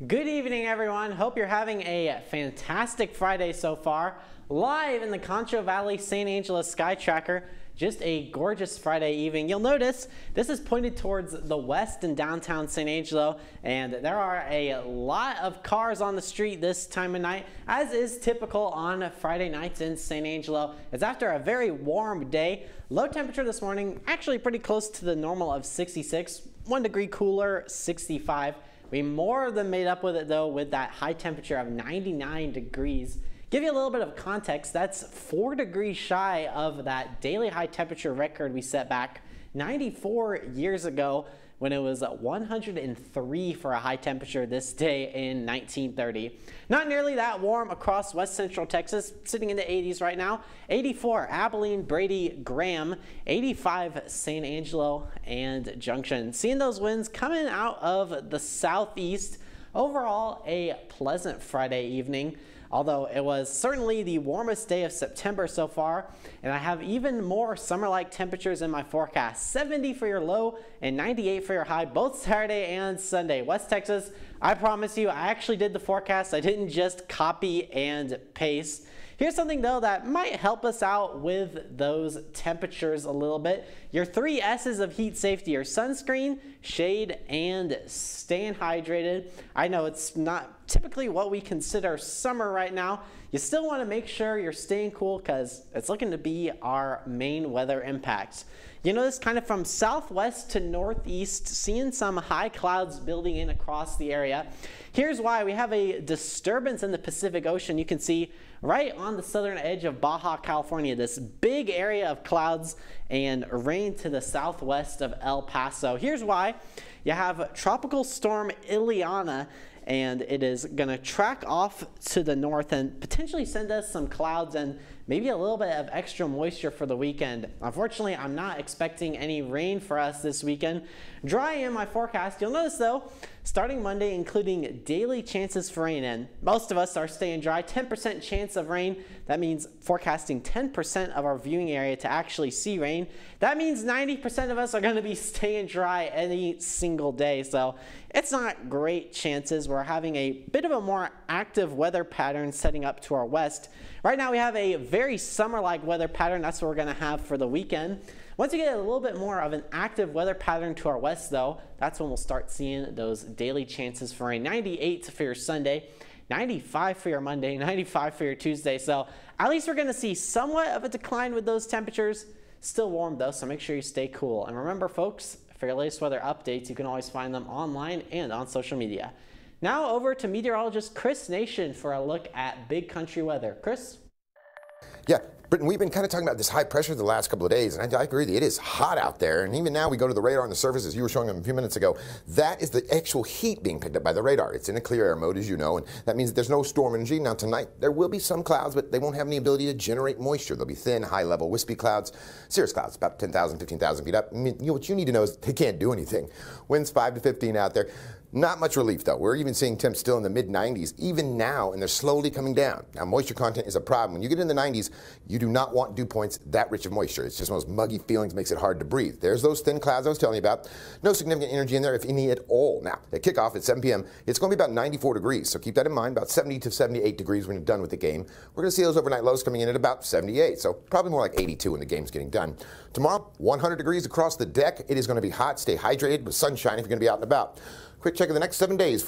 Good evening, everyone. Hope you're having a fantastic Friday so far. Live in the Concho Valley St. Angelo Sky Tracker. Just a gorgeous Friday evening. You'll notice this is pointed towards the west in downtown St. Angelo, and there are a lot of cars on the street this time of night, as is typical on Friday nights in St. Angelo. It's after a very warm day. Low temperature this morning, actually pretty close to the normal of 66, 1 degree cooler, 65. We more than made up with it though with that high temperature of 99 degrees. Give you a little bit of context, that's 4 degrees shy of that daily high temperature record we set back 94 years ago when it was 103 for a high temperature this day in 1930. Not nearly that warm across west central Texas, sitting in the 80s right now. 84 Abilene, Brady, Graham, 85 St. Angelo and Junction. Seeing those winds coming out of the southeast. Overall, a pleasant Friday evening, although it was certainly the warmest day of September so far, and I have even more summer-like temperatures in my forecast. 70 for your low and 98 for your high, both Saturday and Sunday. West Texas, I promise you, I actually did the forecast. I didn't just copy and paste. Here's something though that might help us out with those temperatures a little bit. Your 3 S's of heat safety are sunscreen, shade, and staying hydrated. I know it's not typically what we consider summer right now. You still want to make sure you're staying cool because it's looking to be our main weather impact. You notice kind of from southwest to northeast, seeing some high clouds building in across the area. Here's why. We have a disturbance in the Pacific Ocean. You can see right on the southern edge of Baja California, this big area of clouds and rain to the southwest of El Paso. Here's why. You have Tropical Storm Ileana, and it is going to track off to the north and potentially send us some clouds and maybe a little bit of extra moisture for the weekend. Unfortunately, I'm not expecting any rain for us this weekend. Dry in my forecast. You'll notice though, starting Monday, including daily chances for rain, and most of us are staying dry. 10% chance of rain. That means forecasting 10% of our viewing area to actually see rain. That means 90% of us are going to be staying dry any single day. So it's not great chances. We're having a bit of a more active weather pattern setting up to our west. Right now we have a very summer-like weather pattern. That's what we're going to have for the weekend. Once you get a little bit more of an active weather pattern to our west though, that's when we'll start seeing those daily chances for rain. 98 for your Sunday, 95 for your Monday, 95 for your Tuesday. So at least we're going to see somewhat of a decline with those temperatures. Still warm though, so make sure you stay cool. And remember folks, for your latest weather updates, you can always find them online and on social media. Now over to meteorologist Chris Nation for a look at big country weather. Chris? Yeah, Britton, we've been kind of talking about this high pressure the last couple of days, and I agree that it is hot out there. And even now we go to the radar on the surface, as you were showing them a few minutes ago. That is the actual heat being picked up by the radar. It's in a clear air mode, as you know, and that means that there's no storm energy. Now tonight there will be some clouds, but they won't have any ability to generate moisture. They'll be thin, high-level, wispy clouds, cirrus clouds, about 10,000, 15,000 feet up. I mean, what you need to know is they can't do anything. Winds 5 to 15 out there. Not much relief, though. We're even seeing temps still in the mid-90s, even now, and they're slowly coming down. Now, moisture content is a problem. When you get in the 90s, you do not want dew points that rich of moisture. It's just one of those muggy feelings, makes it hard to breathe. There's those thin clouds I was telling you about. No significant energy in there, if any at all. Now, at kickoff at 7 p.m., it's going to be about 94 degrees, so keep that in mind, about 70 to 78 degrees when you're done with the game. We're going to see those overnight lows coming in at about 78, so probably more like 82 when the game's getting done. Tomorrow, 100 degrees across the deck. It is going to be hot. Stay hydrated with sunshine if you're going to be out and about. Quick check of the next 7 days for you.